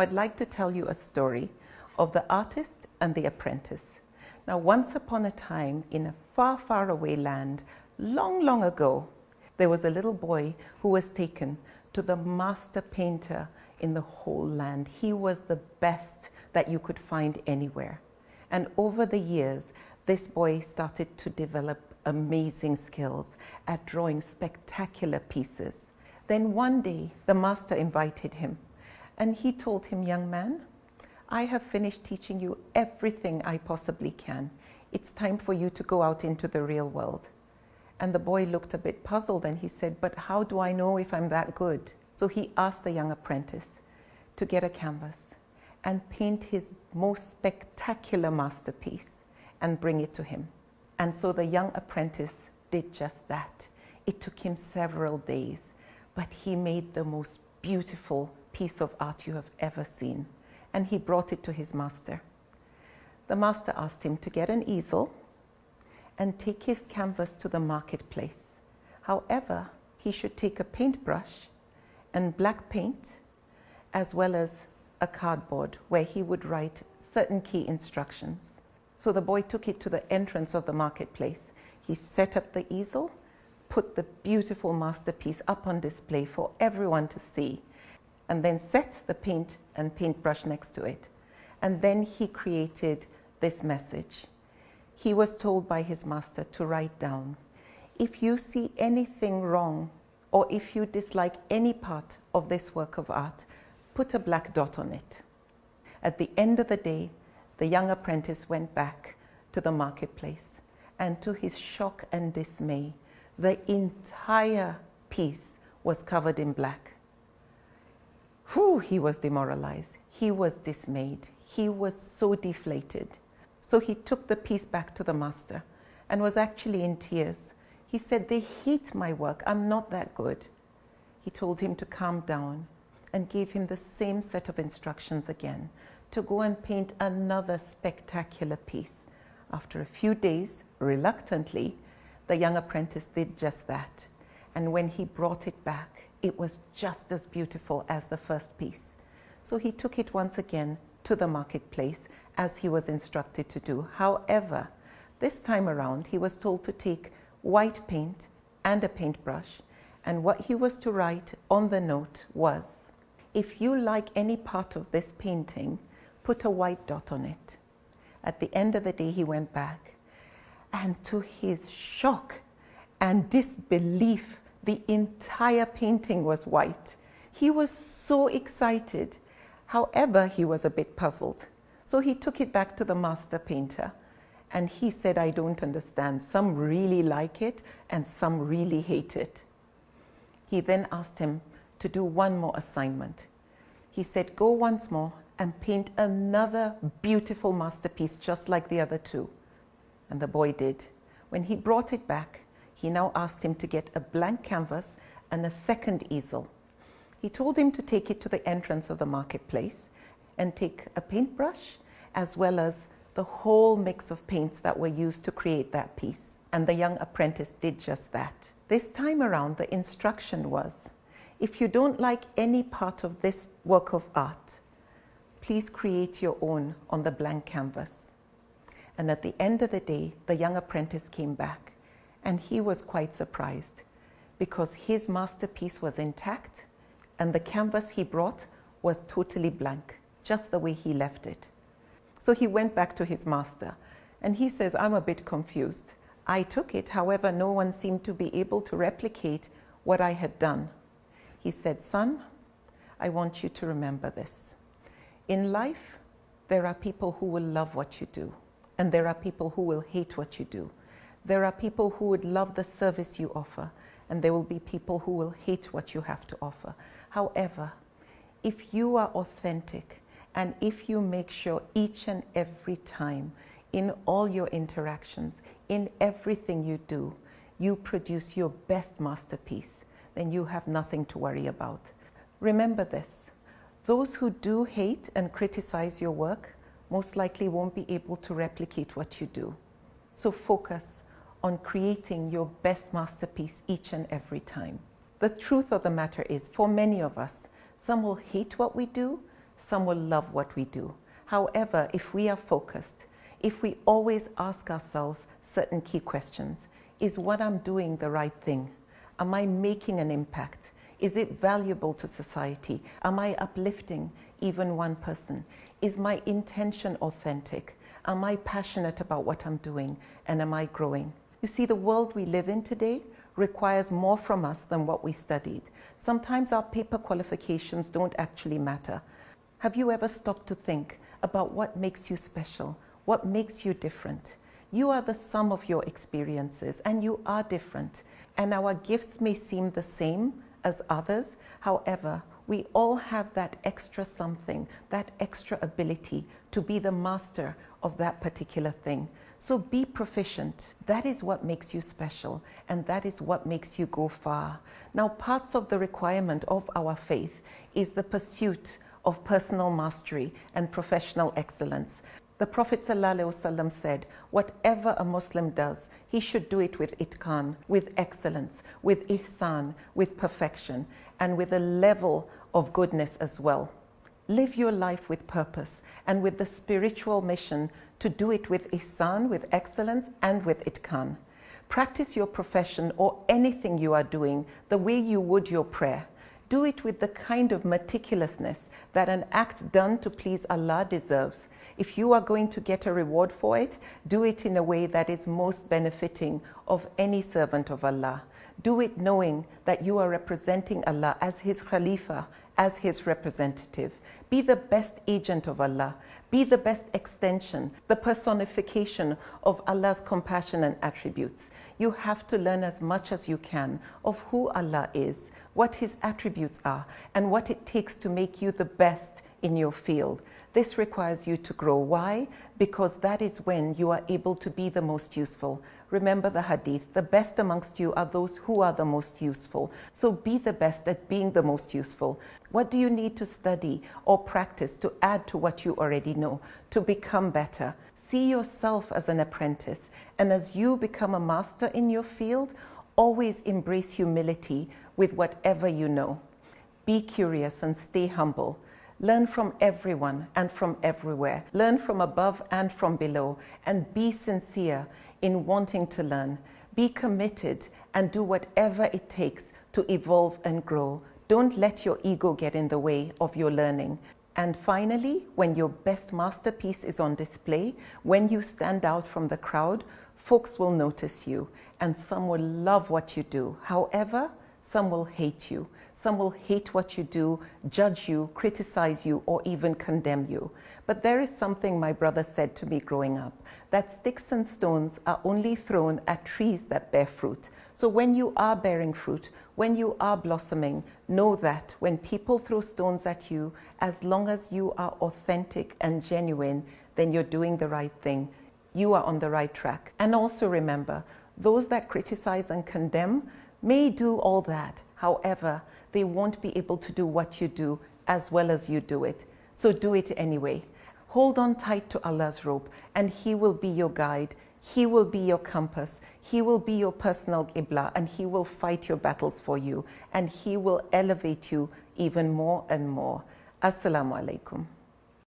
I'd like to tell you a story of the artist and the apprentice. Now, once upon a time, in a far, far away land, long, long ago, there was a little boy who was taken to the master painter in the whole land. He was the best that you could find anywhere. And over the years, this boy started to develop amazing skills at drawing spectacular pieces. Then one day, the master invited him, and he told him, "Young man, I have finished teaching you everything I possibly can. It's time for you to go out into the real world." And the boy looked a bit puzzled, and he said, "But how do I know if I'm that good?" So he asked the young apprentice to get a canvas and paint his most spectacular masterpiece and bring it to him. And so the young apprentice did just that. It took him several days, but he made the most beautiful piece of art you have ever seen. And he brought it to his master. The master asked him to get an easel and take his canvas to the marketplace. However, he should take a paintbrush and black paint, as well as a cardboard where he would write certain key instructions. So the boy took it to the entrance of the marketplace. He set up the easel, put the beautiful masterpiece up on display for everyone to see, and then set the paint and paintbrush next to it. And then he created this message. He was told by his master to write down, "If you see anything wrong, or if you dislike any part of this work of art, put a black dot on it." At the end of the day, the young apprentice went back to the marketplace, and to his shock and dismay, the entire piece was covered in black. He was demoralized. He was dismayed. He was so deflated. So he took the piece back to the master and was actually in tears. He said, "They hate my work. I'm not that good." He told him to calm down and gave him the same set of instructions again to go and paint another spectacular piece. After a few days, reluctantly, the young apprentice did just that. And when he brought it back, it was just as beautiful as the first piece. So he took it once again to the marketplace as he was instructed to do. However, this time around, he was told to take white paint and a paintbrush, and what he was to write on the note was, "If you like any part of this painting, put a white dot on it." At the end of the day, he went back, and to his shock and disbelief, the entire painting was white. He was so excited. However, he was a bit puzzled. So he took it back to the master painter, and he said, "I don't understand. Some really like it, and some really hate it." He then asked him to do one more assignment. He said, "Go once more and paint another beautiful masterpiece just like the other two." And the boy did. When he brought it back, he now asked him to get a blank canvas and a second easel. He told him to take it to the entrance of the marketplace and take a paintbrush as well as the whole mix of paints that were used to create that piece. And the young apprentice did just that. This time around, the instruction was, "If you don't like any part of this work of art, please create your own on the blank canvas." And at the end of the day, the young apprentice came back, and he was quite surprised because his masterpiece was intact and the canvas he brought was totally blank, just the way he left it. So he went back to his master, and he says, "I'm a bit confused. I took it, however, no one seemed to be able to replicate what I had done." He said, "Son, I want you to remember this. In life, there are people who will love what you do, and there are people who will hate what you do. There are people who would love the service you offer, and there will be people who will hate what you have to offer. However, if you are authentic, and if you make sure each and every time, in all your interactions, in everything you do, you produce your best masterpiece, then you have nothing to worry about. Remember this, those who do hate and criticize your work most likely won't be able to replicate what you do. So focus on creating your best masterpiece each and every time. The truth of the matter is, for many of us, some will hate what we do, some will love what we do. However, if we are focused, if we always ask ourselves certain key questions, is what I'm doing the right thing? Am I making an impact? Is it valuable to society? Am I uplifting even one person? Is my intention authentic? Am I passionate about what I'm doing? And am I growing? You see, the world we live in today requires more from us than what we studied. Sometimes our paper qualifications don't actually matter. Have you ever stopped to think about what makes you special? What makes you different? You are the sum of your experiences, and you are different. And our gifts may seem the same as others. However, we all have that extra something, that extra ability to be the master of that particular thing. So be proficient. That is what makes you special, and that is what makes you go far. Now, parts of the requirement of our faith is the pursuit of personal mastery and professional excellence. The Prophet ﷺ said, whatever a Muslim does, he should do it with itqan, with excellence, with ihsan, with perfection, and with a level of goodness as well. Live your life with purpose and with the spiritual mission to do it with ihsan, with excellence, and with itqan. Practice your profession or anything you are doing the way you would your prayer. Do it with the kind of meticulousness that an act done to please Allah deserves. If you are going to get a reward for it, do it in a way that is most benefiting of any servant of Allah. Do it knowing that you are representing Allah as His Khalifa, as His representative. Be the best agent of Allah. Be the best extension, the personification of Allah's compassion and attributes. You have to learn as much as you can of who Allah is, what His attributes are, and what it takes to make you the best in your field. This requires you to grow. Why? Because that is when you are able to be the most useful. Remember the hadith, the best amongst you are those who are the most useful. So be the best at being the most useful. What do you need to study or practice to add to what you already know, to become better? See yourself as an apprentice, and as you become a master in your field, always embrace humility with whatever you know. Be curious and stay humble. Learn from everyone and from everywhere. Learn from above and from below, and be sincere in wanting to learn. Be committed and do whatever it takes to evolve and grow. Don't let your ego get in the way of your learning. And finally, when your best masterpiece is on display, when you stand out from the crowd, folks will notice you, and some will love what you do. However, some will hate you. Some will hate what you do, judge you, criticize you, or even condemn you. But there is something my brother said to me growing up, that sticks and stones are only thrown at trees that bear fruit. So when you are bearing fruit, when you are blossoming, know that when people throw stones at you, as long as you are authentic and genuine, then you're doing the right thing. You are on the right track. And also remember, those that criticize and condemn may do all that. However, they won't be able to do what you do as well as you do it. So do it anyway. Hold on tight to Allah's rope, and He will be your guide. He will be your compass. He will be your personal qibla, and He will fight your battles for you, and He will elevate you even more and more. Assalamu alaikum.